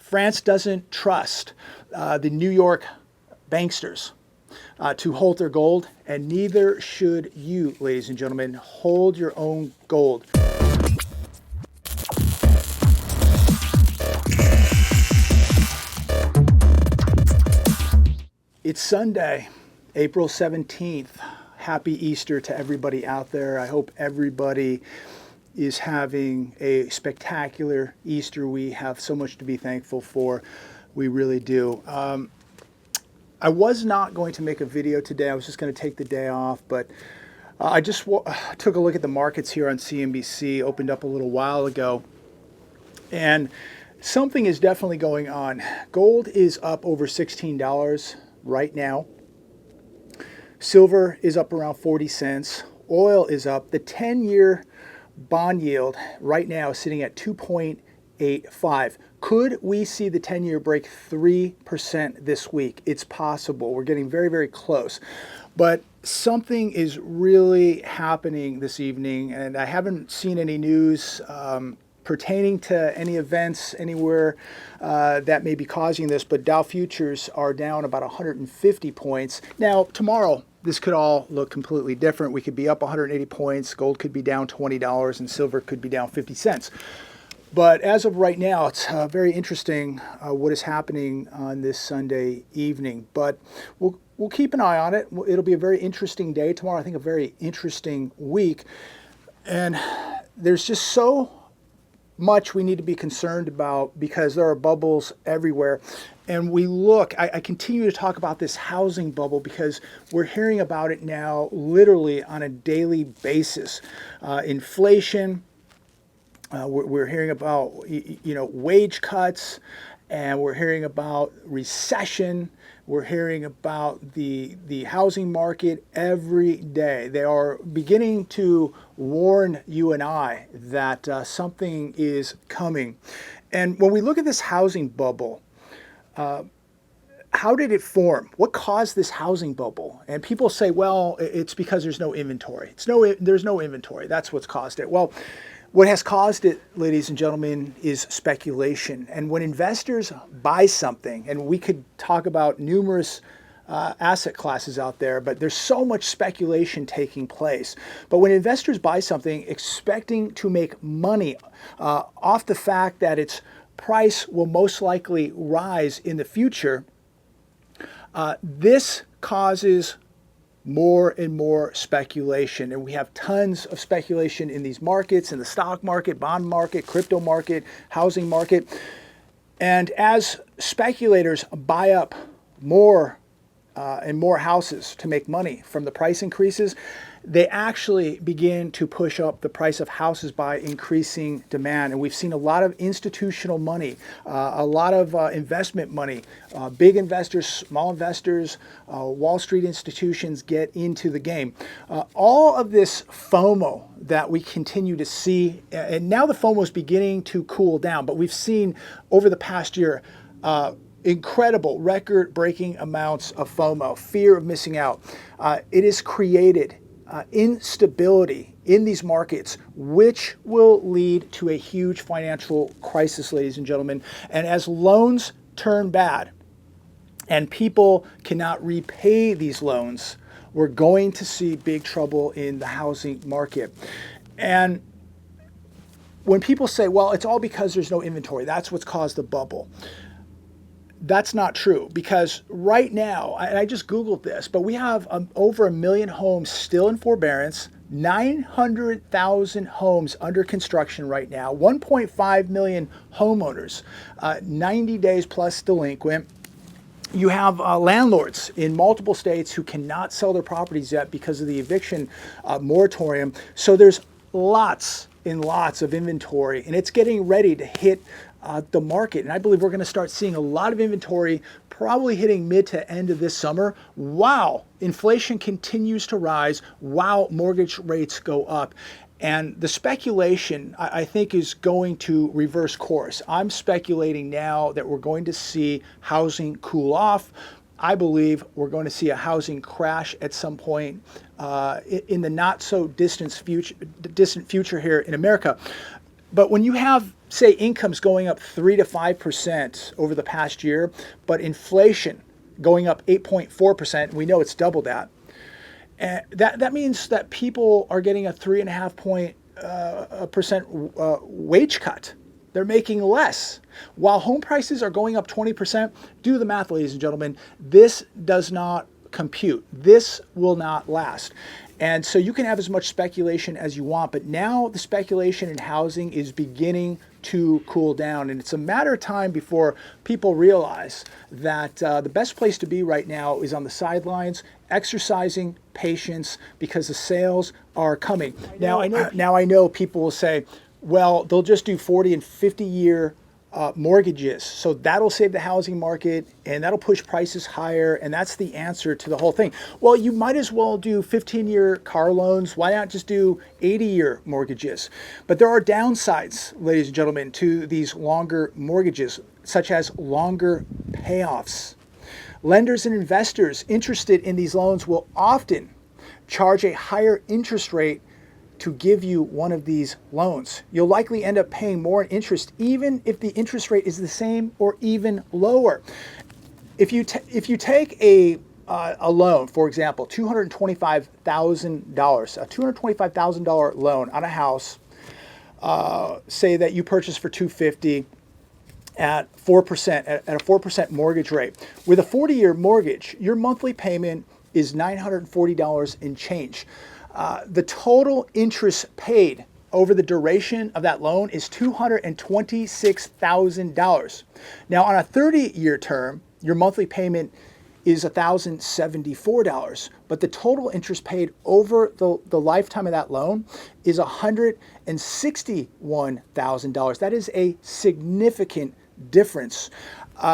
France doesn't trust the New York banksters to hold their gold, and neither should you, ladies and gentlemen. Hold your own gold. It's Sunday, April 17th. Happy Easter to everybody out there. I hope everybody is having a spectacular Easter. We have so much to be thankful for. We really do. I was not going to make a video today. I was just going to take the day off, but I just took a look at the markets here on CNBC, opened up a little while ago, and something is definitely going on. Gold is up over $16 right now. Silver is up around 40 cents. Oil is up. The 10-year bond yield right now is sitting at 2.85. Could we see the 10-year break 3% this week? It's possible. We're getting very, very close. But something is really happening this evening, and I haven't seen any news pertaining to any events anywhere that may be causing this, but Dow futures are down about 150 points. Now, tomorrow, this could all look completely different. We could be up 180 points, gold could be down $20, and silver could be down 50 cents. But as of right now, it's very interesting what is happening on this Sunday evening. But we'll keep an eye on it. It'll be a very interesting day tomorrow. I think a very interesting week. And there's just so much we need to be concerned about because there are bubbles everywhere. And we look, I continue to talk about this housing bubble because we're hearing about it now literally on a daily basis. Inflation. We're hearing about, wage cuts, and we're hearing about recession. We're hearing about the housing market every day. They are beginning to warn you and I that something is coming. And when we look at this housing bubble, how did it form? What caused this housing bubble? And people say, well, it's because there's no inventory. There's no inventory. That's what's caused it. Well, what has caused it, ladies and gentlemen, is speculation. And when investors buy something, and we could talk about numerous asset classes out there, but there's so much speculation taking place. But when investors buy something expecting to make money off the fact that its price will most likely rise in the future, this causes more and more speculation. And we have tons of speculation in these markets, in the stock market, bond market, crypto market, housing market. And as speculators buy up more and more houses to make money from the price increases, they actually begin to push up the price of houses by increasing demand. And we've seen a lot of institutional money, a lot of investment money, big investors, small investors, Wall Street institutions get into the game. All of this FOMO that we continue to see, and now the FOMO is beginning to cool down, but we've seen over the past year incredible record-breaking amounts of FOMO, fear of missing out. It is created instability in these markets, which will lead to a huge financial crisis, ladies and gentlemen. And as loans turn bad and people cannot repay these loans, we're going to see big trouble in the housing market. And when people say, well, it's all because there's no inventory, that's what's caused the bubble. That's not true, because right now, and I just Googled this, but we have over 1 million homes still in forbearance, 900,000 homes under construction right now, 1.5 million homeowners, 90 days plus delinquent. You have landlords in multiple states who cannot sell their properties yet because of the eviction moratorium. So there's lots and lots of inventory, and it's getting ready to hit the market. And I believe we're going to start seeing a lot of inventory probably hitting mid to end of this summer. Wow, inflation continues to rise. Wow, mortgage rates go up. And the speculation, I think, is going to reverse course. I'm speculating now that we're going to see housing cool off. I believe we're going to see a housing crash at some point in the not so distant future here in America. But when you have say income's going up 3 to 5% over the past year, but inflation going up 8.4%, we know it's double that. And that means that people are getting a 3.5% wage cut. They're making less. While home prices are going up 20%, do the math, ladies and gentlemen, this does not compute. This will not last. And so you can have as much speculation as you want, but now the speculation in housing is beginning to cool down. And it's a matter of time before people realize that the best place to be right now is on the sidelines, exercising patience, because the sales are coming. Now I know people will say, well, they'll just do 40 and 50-year mortgages. So that'll save the housing market and that'll push prices higher. And that's the answer to the whole thing. Well, you might as well do 15-year car loans. Why not just do 80-year mortgages? But there are downsides, ladies and gentlemen, to these longer mortgages, such as longer payoffs. Lenders and investors interested in these loans will often charge a higher interest rate to give you one of these loans. You'll likely end up paying more in interest, even if the interest rate is the same or even lower. If you take a loan, for example, $225,000, a $225,000 loan on a house, say that you purchased for $250,000 at 4%, at a 4% mortgage rate. With a 40-year mortgage, your monthly payment is $940 and change. The total interest paid over the duration of that loan is $226,000. Now, on a 30-year term, your monthly payment is $1,074, but the total interest paid over the lifetime of that loan is $161,000. That is a significant difference.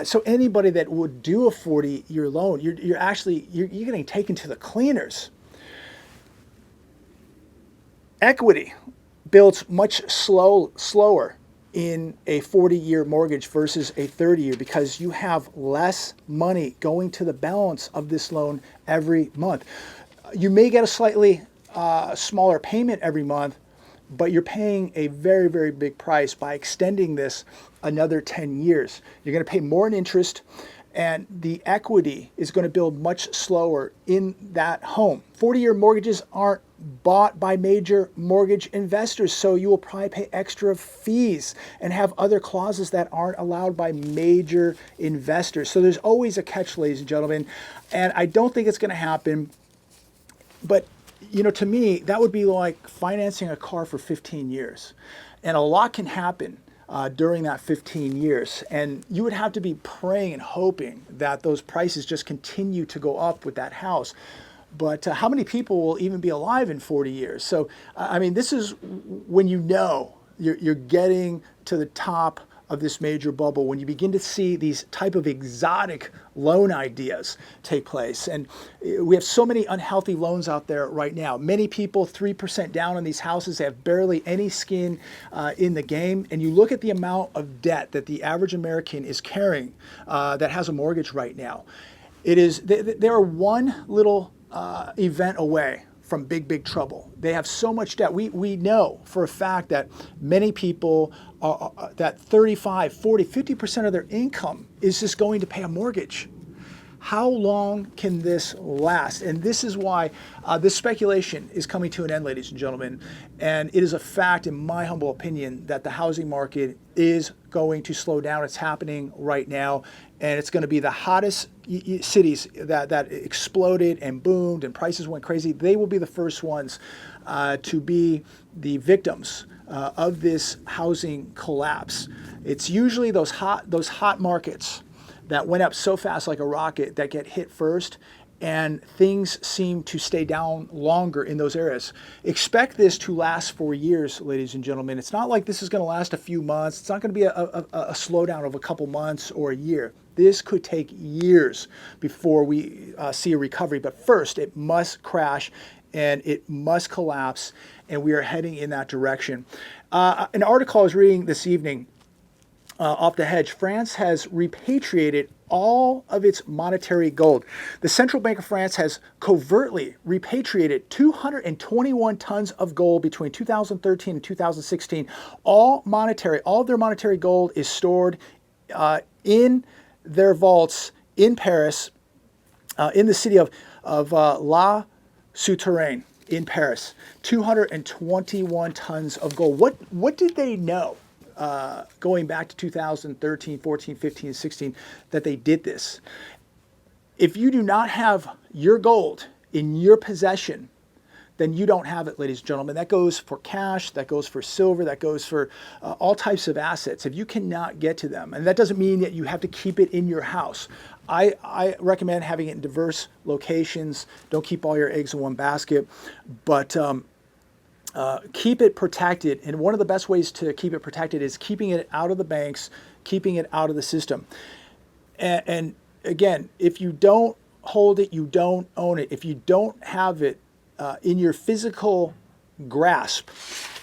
So anybody that would do a 40-year loan, you're getting taken to the cleaners. Equity builds much slower in a 40-year mortgage versus a 30-year because you have less money going to the balance of this loan every month. You may get a slightly smaller payment every month, but you're paying a very, very big price by extending this another 10 years. You're going to pay more in interest, and the equity is going to build much slower in that home. 40-year mortgages aren't bought by major mortgage investors, so you will probably pay extra fees and have other clauses that aren't allowed by major investors. So there's always a catch, ladies and gentlemen, and I don't think it's going to happen. But you know, to me, that would be like financing a car for 15 years, and a lot can happen during that 15 years. And you would have to be praying and hoping that those prices just continue to go up with that house. But how many people will even be alive in 40 years? So, I mean, this is when you know you're getting to the top of this major bubble, when you begin to see these type of exotic loan ideas take place. And we have so many unhealthy loans out there right now. Many people 3% down on these houses have barely any skin in the game. And you look at the amount of debt that the average American is carrying that has a mortgage right now. It is, they are one little event away from big trouble. They have so much debt. We know for a fact that many people that 35, 40, 50% of their income is just going to pay a mortgage. How long can this last? And this is why this speculation is coming to an end, ladies and gentlemen. And it is a fact, in my humble opinion, that the housing market is going to slow down. It's happening right now. And it's going to be the hottest cities that exploded and boomed and prices went crazy. They will be the first ones to be the victims of this housing collapse. It's usually those hot markets that went up so fast like a rocket that get hit first, and things seem to stay down longer in those areas. Expect this to last for years, ladies and gentlemen. It's not like this is going to last a few months. It's not going to be a slowdown of a couple months or a year. This could take years before we see a recovery. But first, it must crash and it must collapse, and we are heading in that direction. An article I was reading this evening off the hedge, France has repatriated all of its monetary gold. The Central Bank of France has covertly repatriated 221 tons of gold between 2013 and 2016. All of their monetary gold is stored in their vaults in Paris, in the city of La Souterraine in Paris. 221 tons of gold. What did they know? Going back to 2013, 14, 15, 16, that they did this. If you do not have your gold in your possession, then you don't have it, ladies and gentlemen. That goes for cash, that goes for silver, that goes for all types of assets. If you cannot get to them, and that doesn't mean that you have to keep it in your house. I recommend having it in diverse locations. Don't keep all your eggs in one basket, but keep it protected. And one of the best ways to keep it protected is keeping it out of the banks, keeping it out of the system. And again, if you don't hold it, you don't own it. If you don't have it in your physical grasp,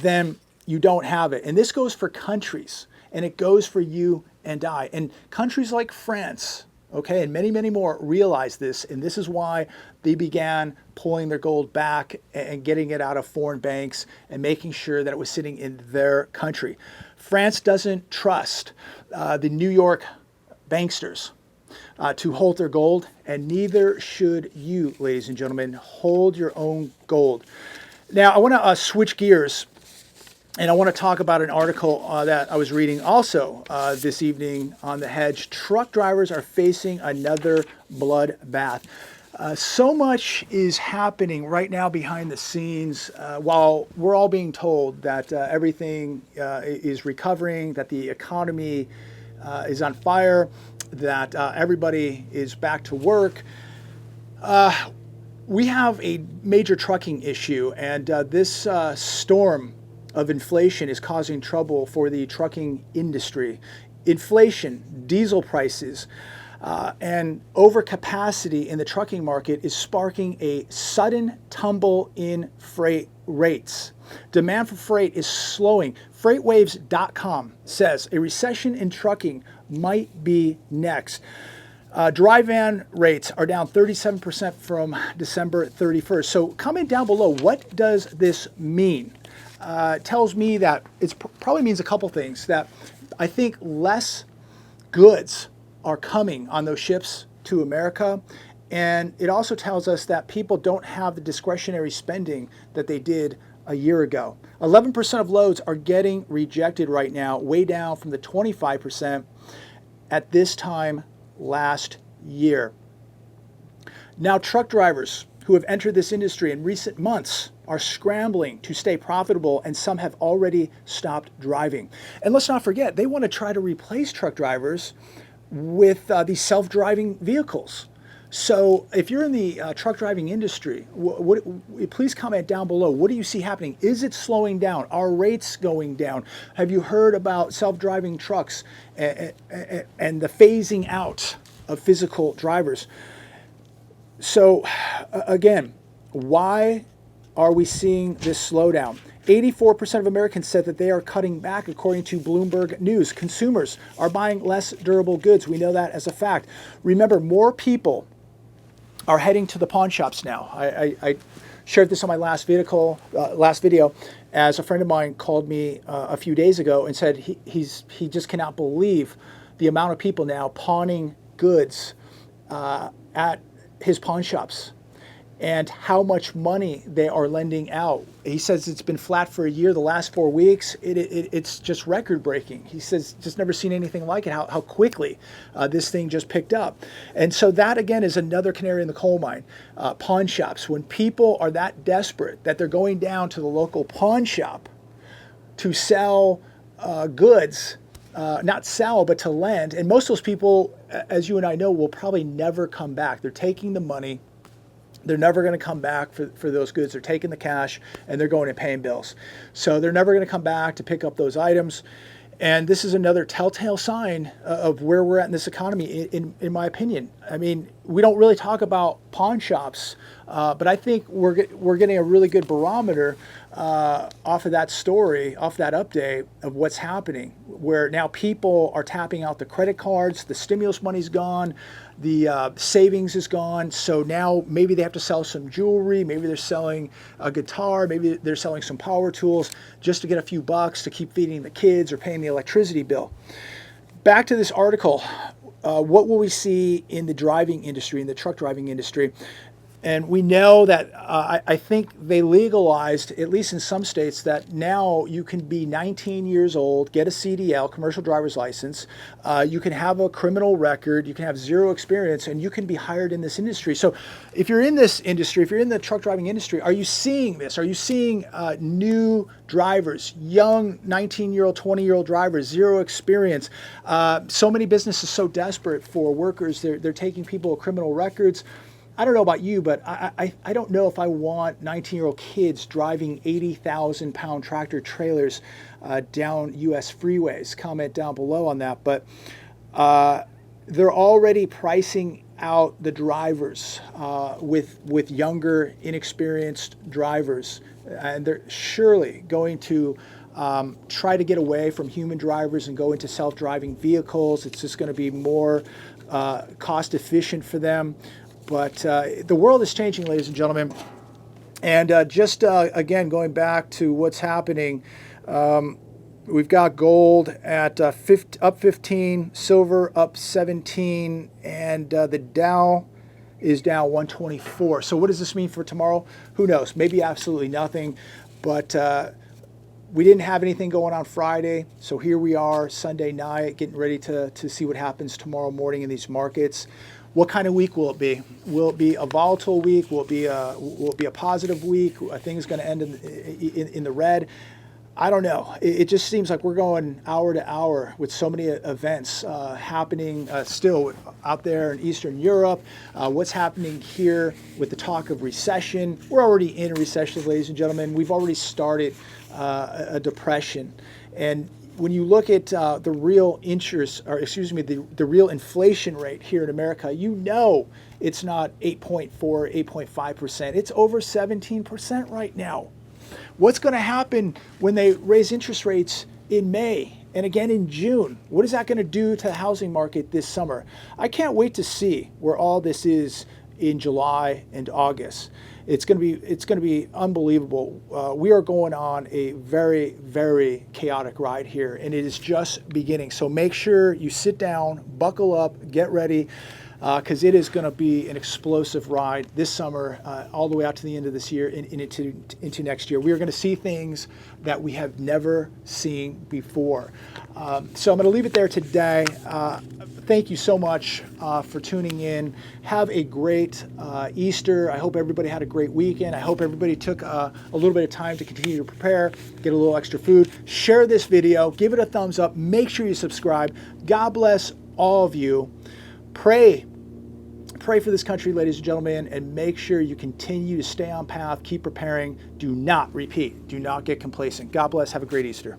then you don't have it. And this goes for countries, and it goes for you and I. And countries like France, okay, and many, many more realize this, and this is why they began pulling their gold back and getting it out of foreign banks and making sure that it was sitting in their country. France doesn't trust the New York banksters to hold their gold, and neither should you, ladies and gentlemen. Hold your own gold. Now, I want to switch gears, and I want to talk about an article that I was reading also this evening on the hedge. Truck drivers are facing another bloodbath. So much is happening right now behind the scenes while we're all being told that everything is recovering, that the economy is on fire, that everybody is back to work. We have a major trucking issue, and this storm of inflation is causing trouble for the trucking industry. Inflation, diesel prices, and overcapacity in the trucking market is sparking a sudden tumble in freight rates. Demand for freight is slowing. FreightWaves.com says a recession in trucking might be next. Dry van rates are down 37% from December 31st. So comment down below, what does this mean? Tells me that it probably means a couple things. That I think less goods are coming on those ships to America. And it also tells us that people don't have the discretionary spending that they did a year ago. 11% of loads are getting rejected right now, way down from the 25% at this time last year. Now, truck drivers who have entered this industry in recent months are scrambling to stay profitable, and some have already stopped driving. And let's not forget, they want to try to replace truck drivers with these self-driving vehicles. So if you're in the truck driving industry, please comment down below. What do you see happening? Is it slowing down? Are rates going down? Have you heard about self-driving trucks and the phasing out of physical drivers? So again, why are we seeing this slowdown? 84% of Americans said that they are cutting back, according to Bloomberg News. Consumers are buying less durable goods. We know that as a fact. Remember, more people are heading to the pawn shops now. I shared this on my last video, as a friend of mine called me a few days ago and said he just cannot believe the amount of people now pawning goods at his pawn shops and how much money they are lending out. He says it's been flat for a year. The last 4 weeks, it's just record-breaking. He says just never seen anything like it, how quickly this thing just picked up. And so that, again, is another canary in the coal mine. Pawn shops. When people are that desperate that they're going down to the local pawn shop to sell goods, not sell, but to lend. And most of those people, as you and I know, will probably never come back. They're taking the money. They're never going to come back for those goods. They're taking the cash and they're going and paying bills. So they're never going to come back to pick up those items. And this is another telltale sign of where we're at in this economy, in my opinion. I mean, we don't really talk about pawn shops, but I think we're getting a really good barometer off of that story, off that update of what's happening, where now people are tapping out the credit cards, the stimulus money's gone, the savings is gone. So now maybe they have to sell some jewelry, maybe they're selling a guitar, maybe they're selling some power tools just to get a few bucks to keep feeding the kids or paying the electricity bill. Back to this article. What will we see in the driving industry, in the truck driving industry? And we know that I think they legalized, at least in some states, that now you can be 19 years old, get a CDL, commercial driver's license, you can have a criminal record, you can have zero experience, and you can be hired in this industry. So if you're in this industry, if you're in the truck driving industry, are you seeing this? Are you seeing new drivers, young 19-year-old, 20-year-old drivers, zero experience? So many businesses so desperate for workers, they're taking people with criminal records. I don't know about you, but I don't know if I want 19-year-old kids driving 80,000-pound tractor trailers down U.S. freeways. Comment down below on that. But they're already pricing out the drivers with younger, inexperienced drivers. And they're surely going to try to get away from human drivers and go into self-driving vehicles. It's just going to be more cost efficient for them. But the world is changing, ladies and gentlemen. And again, going back to what's happening, we've got gold at up 15, silver up 17, and the Dow is down 124. So what does this mean for tomorrow? Who knows? Maybe absolutely nothing. But we didn't have anything going on Friday. So here we are, Sunday night, getting ready to see what happens tomorrow morning in these markets. What kind of week will it be? Will it be a volatile week? Will it be a positive week? Are things going to end in the red? I don't know. It just seems like we're going hour to hour with so many events happening still out there in Eastern Europe. What's happening here with the talk of recession? We're already in a recession, ladies and gentlemen. We've already started a depression. And when you look at the real interest, or excuse me, the real inflation rate here in America, you know it's not 8.4, 8.5%. It's over 17% right now. What's going to happen when they raise interest rates in May and again in June? What is that going to do to the housing market this summer? I can't wait to see where all this is in July and August. It's going to be unbelievable. We are going on a very, very chaotic ride here, and it is just beginning. So make sure you sit down, buckle up, get ready, because it is going to be an explosive ride this summer, all the way out to the end of this year and into next year. We are going to see things that we have never seen before. So I'm going to leave it there today. Thank you so much for tuning in. Have a great Easter. I hope everybody had a great weekend. I hope everybody took a little bit of time to continue to prepare, get a little extra food. Share this video. Give it a thumbs up. Make sure you subscribe. God bless all of you. Pray for this country, ladies and gentlemen, and make sure you continue to stay on path, keep preparing. Do not, repeat, do not get complacent. God bless. Have a great Easter.